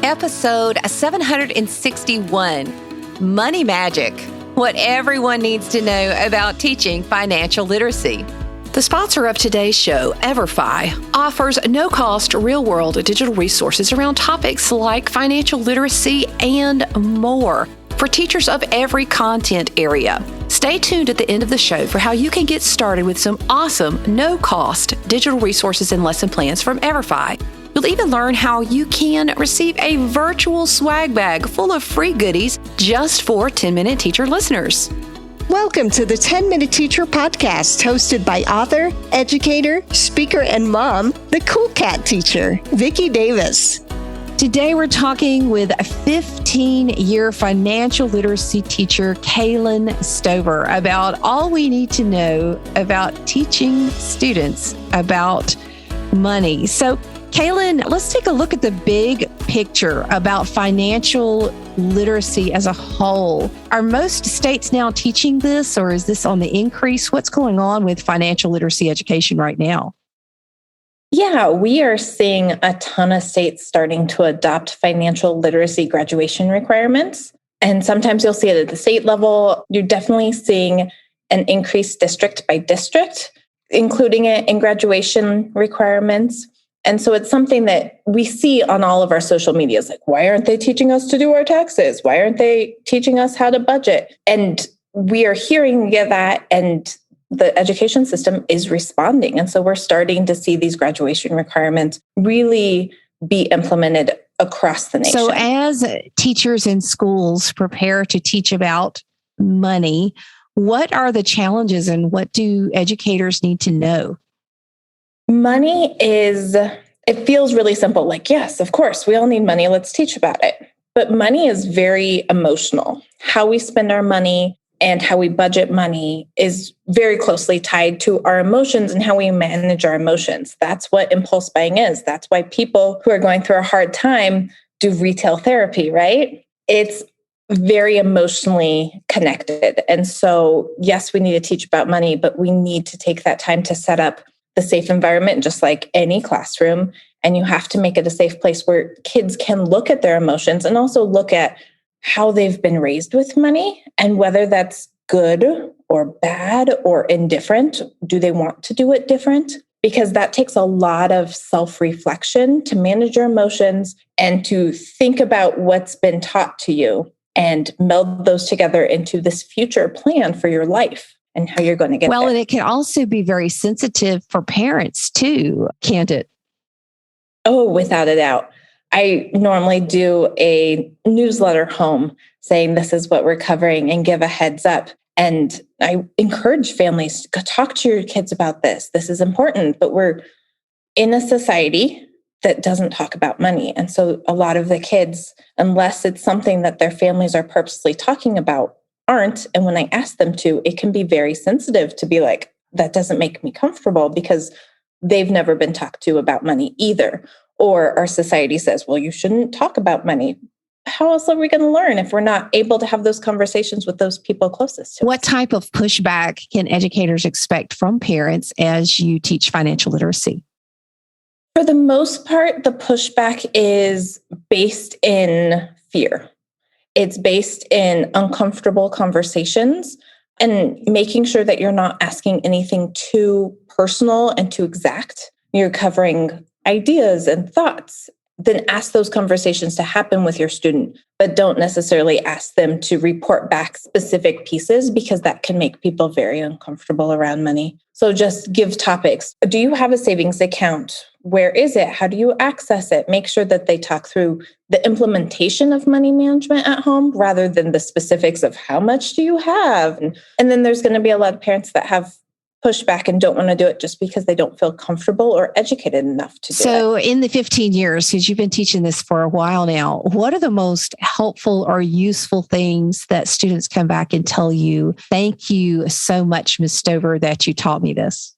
Episode 761, Money Magic, what everyone needs to know about teaching financial literacy. The sponsor of today's show, EverFi, offers no-cost real-world digital resources around topics like financial literacy and more for teachers of every content area. Stay tuned at the end of the show for how you can get started with some awesome no-cost digital resources and lesson plans from EverFi. You'll even learn how you can receive a virtual swag bag full of free goodies just for 10-Minute Teacher listeners. Welcome to the 10-Minute Teacher podcast, hosted by author, educator, speaker, and mom, the Cool Cat teacher, Vicki Davis. Today we're talking with a 15-year financial literacy teacher, Kailen Stover, about all we need to know about teaching students about money. So, Kailen, let's take a look at the big picture about financial literacy as a whole. Are most states now teaching this, or is this on the increase? What's going on with financial literacy education right now? Yeah, we are seeing a ton of states starting to adopt financial literacy graduation requirements. And sometimes you'll see it at the state level. You're definitely seeing an increase district by district, including it in graduation requirements. And so it's something that we see on all of our social medias, like, why aren't they teaching us to do our taxes? Why aren't they teaching us how to budget? And we are hearing that, and the education system is responding. And so we're starting to see these graduation requirements really be implemented across the nation. So as teachers in schools prepare to teach about money, what are the challenges and what do educators need to know? Money it feels really simple. Like, yes, of course, we all need money. Let's teach about it. But money is very emotional. How we spend our money and how we budget money is very closely tied to our emotions and how we manage our emotions. That's what impulse buying is. That's why people who are going through a hard time do retail therapy, right? It's very emotionally connected. And so, yes, we need to teach about money, but we need to take that time to set up the safe environment, just like any classroom. And you have to make it a safe place where kids can look at their emotions and also look at how they've been raised with money and whether that's good or bad or indifferent. Do they want to do it different? Because that takes a lot of self-reflection to manage your emotions and to think about what's been taught to you and meld those together into this future plan for your life and how you're going to get there. And it can also be very sensitive for parents too, can't it? Oh, without a doubt. I normally do a newsletter home saying this is what we're covering and give a heads up. And I encourage families to talk to your kids about this. This is important, but we're in a society that doesn't talk about money. And so a lot of the kids, unless it's something that their families are purposely talking about, aren't. And when I ask them to, it can be very sensitive to be like, that doesn't make me comfortable because they've never been talked to about money either. Or our society says, well, you shouldn't talk about money. How else are we going to learn if we're not able to have those conversations with those people closest to us? What type of pushback can educators expect from parents as you teach financial literacy? For the most part, the pushback is based in fear. It's based in uncomfortable conversations and making sure that you're not asking anything too personal and too exact. You're covering ideas and thoughts. Then ask those conversations to happen with your student, but don't necessarily ask them to report back specific pieces because that can make people very uncomfortable around money. So just give topics. Do you have a savings account? Where is it? How do you access it? Make sure that they talk through the implementation of money management at home rather than the specifics of how much do you have? And then there's going to be a lot of parents that have pushback and don't want to do it just because they don't feel comfortable or educated enough to do it. So in the 15 years, since you've been teaching this for a while now, what are the most helpful or useful things that students come back and tell you, thank you so much, Ms. Stover, that you taught me this?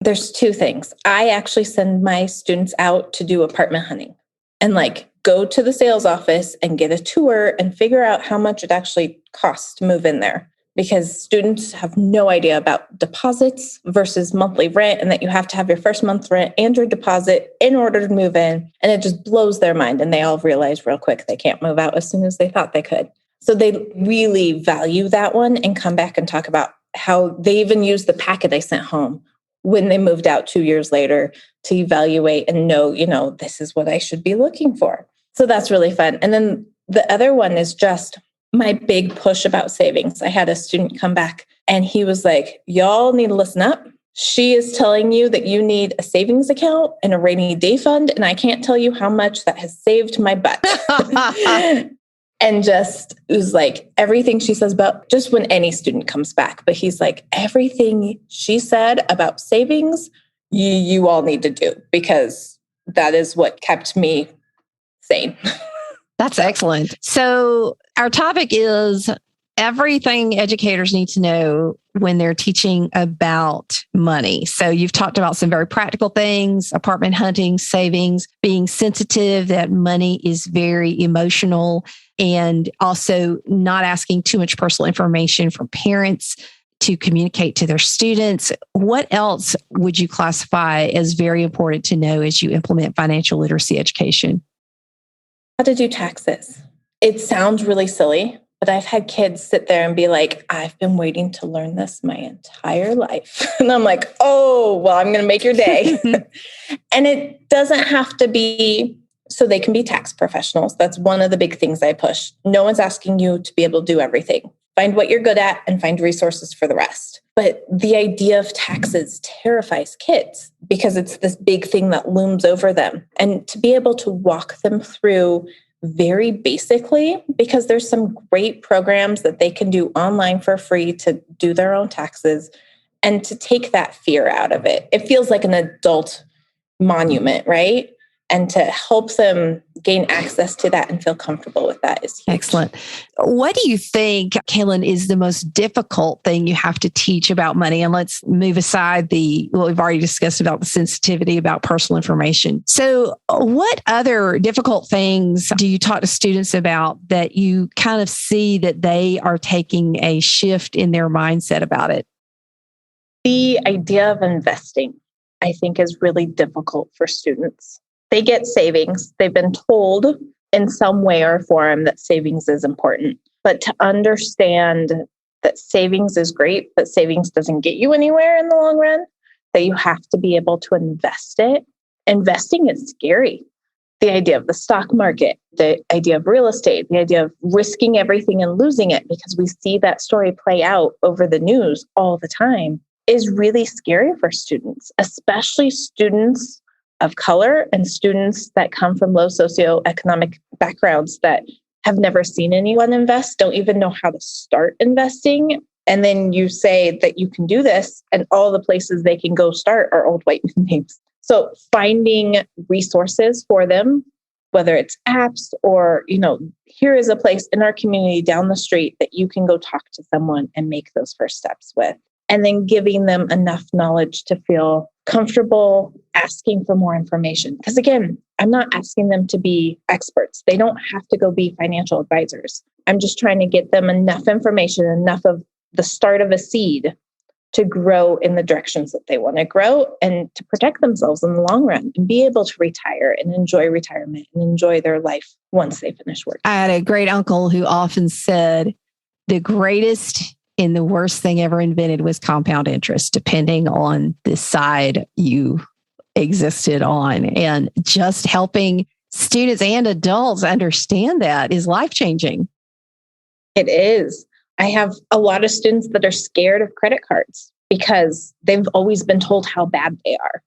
There's two things. I actually send my students out to do apartment hunting and go to the sales office and get a tour and figure out how much it actually costs to move in there. because students have no idea about deposits versus monthly rent, and that you have to have your first month's rent and your deposit in order to move in. And it just blows their mind. And they all realize real quick they can't move out as soon as they thought they could. So they really value that one and come back and talk about how they even use the packet I sent home when they moved out 2 years later to evaluate and know, this is what I should be looking for. So that's really fun. And then the other one is just my big push about savings. I had a student come back and he was like, y'all need to listen up. She is telling you that you need a savings account and a rainy day fund. And I can't tell you how much that has saved my butt. And just, it was like everything she says about just when any student comes back. But he's like, everything she said about savings, you all need to do, because that is what kept me sane. That's excellent. So our topic is everything educators need to know when they're teaching about money. So you've talked about some very practical things, apartment hunting, savings, being sensitive that money is very emotional, and also not asking too much personal information from parents to communicate to their students. What else would you classify as very important to know as you implement financial literacy education? How to do taxes. It sounds really silly, but I've had kids sit there and be like, I've been waiting to learn this my entire life. And I'm like, oh, well, I'm going to make your day. And it doesn't have to be so they can be tax professionals. That's one of the big things I push. No one's asking you to be able to do everything. Find what you're good at and find resources for the rest. But the idea of taxes terrifies kids because it's this big thing that looms over them. And to be able to walk them through very basically, because there's some great programs that they can do online for free to do their own taxes and to take that fear out of it. It feels like an adult monument, right? And to help them gain access to that and feel comfortable with that is huge. Excellent. What do you think, Kailen, is the most difficult thing you have to teach about money? And let's move aside what we've already discussed about the sensitivity about personal information. So what other difficult things do you talk to students about that you kind of see that they are taking a shift in their mindset about it? The idea of investing, I think, is really difficult for students. They get savings. They've been told in some way or form that savings is important. But to understand that savings is great, but savings doesn't get you anywhere in the long run, that you have to be able to invest it. Investing is scary. The idea of the stock market, the idea of real estate, the idea of risking everything and losing it, because we see that story play out over the news all the time, is really scary for students, especially students of color and students that come from low socioeconomic backgrounds that have never seen anyone invest, don't even know how to start investing. And then you say that you can do this, and all the places they can go start are old white names. So finding resources for them, whether it's apps or, here is a place in our community down the street that you can go talk to someone and make those first steps with. And then giving them enough knowledge to feel comfortable asking for more information. Because again, I'm not asking them to be experts. They don't have to go be financial advisors. I'm just trying to get them enough information, enough of the start of a seed to grow in the directions that they want to grow and to protect themselves in the long run and be able to retire and enjoy retirement and enjoy their life once they finish work. I had a great uncle who often said the greatest and the worst thing ever invented was compound interest, depending on the side you existed on. And just helping students and adults understand that is life-changing. It is. I have a lot of students that are scared of credit cards because they've always been told how bad they are.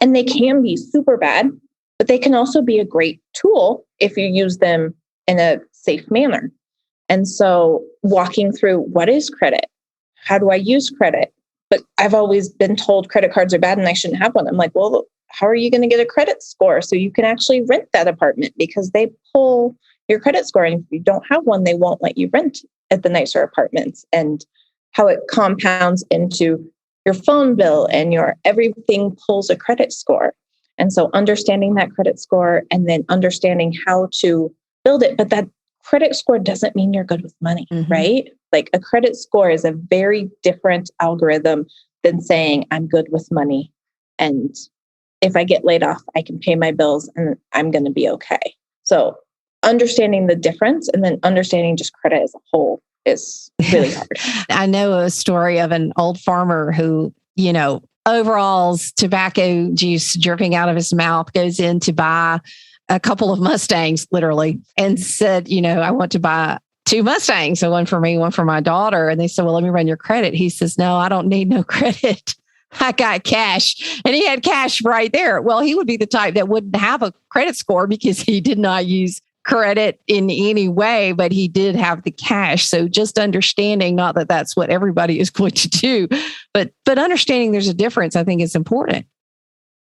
And they can be super bad, but they can also be a great tool if you use them in a safe manner. And so walking through what is credit? How do I use credit? But I've always been told credit cards are bad and I shouldn't have one. I'm like, well, how are you going to get a credit score so you can actually rent that apartment? Because they pull your credit score. And if you don't have one, they won't let you rent at the nicer apartments, and how it compounds into your phone bill and your everything pulls a credit score. And so understanding that credit score and then understanding how to build it. But that credit score doesn't mean you're good with money, right? Like a credit score is a very different algorithm than saying I'm good with money. And if I get laid off, I can pay my bills and I'm going to be okay. So understanding the difference and then understanding just credit as a whole is really hard. I know a story of an old farmer who, overalls, tobacco juice dripping out of his mouth, goes in to buy a couple of Mustangs, literally, and said, I want to buy 2 Mustangs. So one for me, one for my daughter. And they said, well, let me run your credit. He says, no, I don't need no credit. I got cash. And he had cash right there. Well, he would be the type that wouldn't have a credit score because he did not use credit in any way, but he did have the cash. So just understanding, not that that's what everybody is going to do, but understanding there's a difference, I think is important.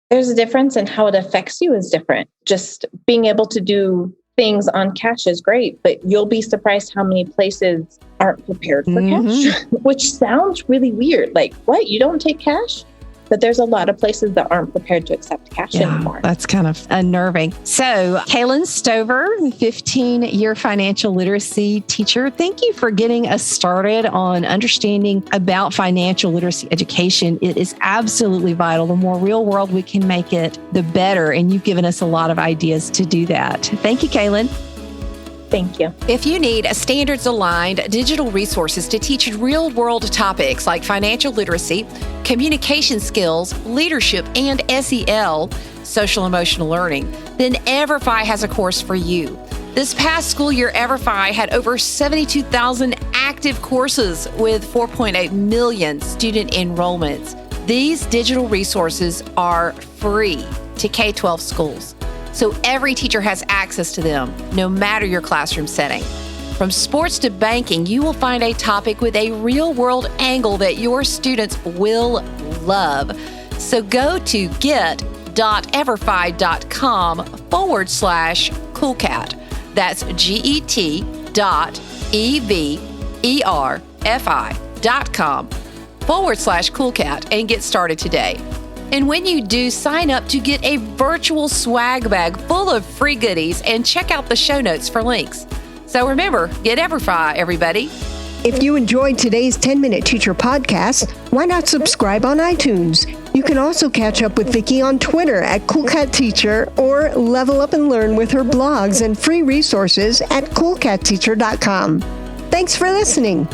There's a difference, and how it affects you is different. Just being able to do things on cash is great, but you'll be surprised how many places aren't prepared for cash, which sounds really weird. Like, what? You don't take cash? But there's a lot of places that aren't prepared to accept cash anymore. That's kind of unnerving. So, Kailen Stover, 15-year financial literacy teacher, thank you for getting us started on understanding about financial literacy education. It is absolutely vital. The more real world we can make it, the better. And you've given us a lot of ideas to do that. Thank you, Kailen. Thank you. If you need standards-aligned digital resources to teach real-world topics like financial literacy, communication skills, leadership, and SEL, social-emotional learning, then EverFi has a course for you. This past school year, EverFi had over 72,000 active courses with 4.8 million student enrollments. These digital resources are free to K-12 schools, so every teacher has access to them, no matter your classroom setting. From sports to banking, you will find a topic with a real-world angle that your students will love. So go to get.everfi.com/coolcat. That's get.everfi.com/coolcat and get started today. And when you do, sign up to get a virtual swag bag full of free goodies and check out the show notes for links. So remember, get EverFi, everybody. If you enjoyed today's 10-Minute Teacher podcast, why not subscribe on iTunes? You can also catch up with Vicki on Twitter at CoolCatTeacher or level up and learn with her blogs and free resources at CoolCatTeacher.com. Thanks for listening.